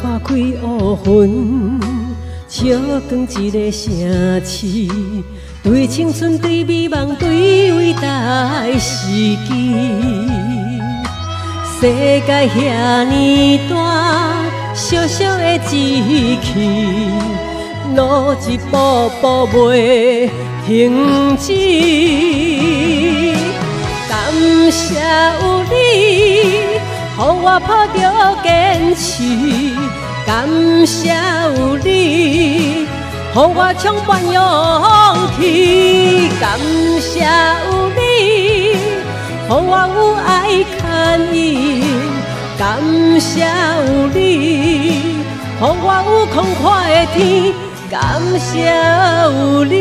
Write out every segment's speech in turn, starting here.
花开乌云，笑光一个城市，对青春，对美梦，对伟大的时机。世界遐尼大，小小的志气，路一步步袂停止。感谢有你，予我抱着坚持；感谢有你，予我充满勇气；感谢有你，予我有爱牵引；感谢有你，予我有空阔的天；感谢有你。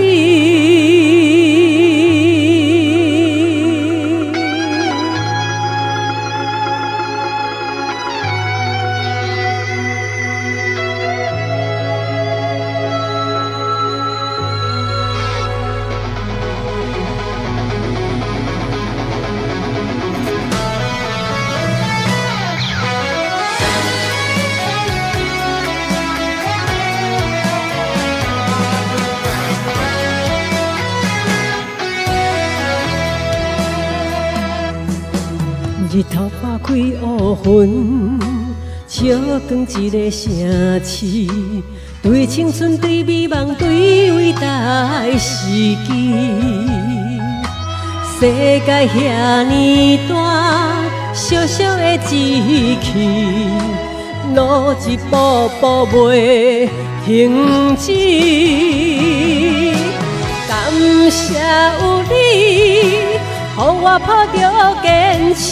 日头花开乌云，笑光一个城市，对青春，对美梦，对伟大的时机。世界遐尼大，小小的志气，路一步步袂停止。感谢有你，予我抱着坚持；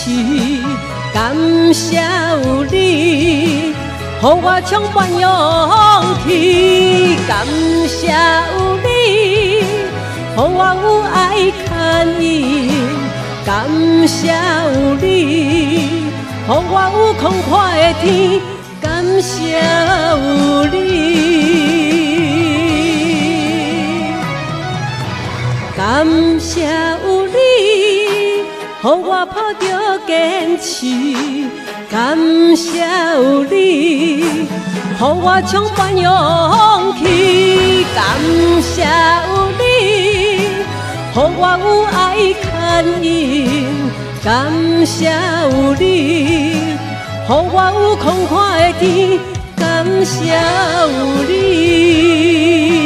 感谢有你，予我充满勇气；感谢有你，予我有爱牵引；感谢有你，予我有空阔的天；感谢有你，感谢有你。予我抱着坚持，感谢有你，予我充满勇气；感谢有你，予我有爱牵引；感谢有你，予我有空阔的天；感谢有你。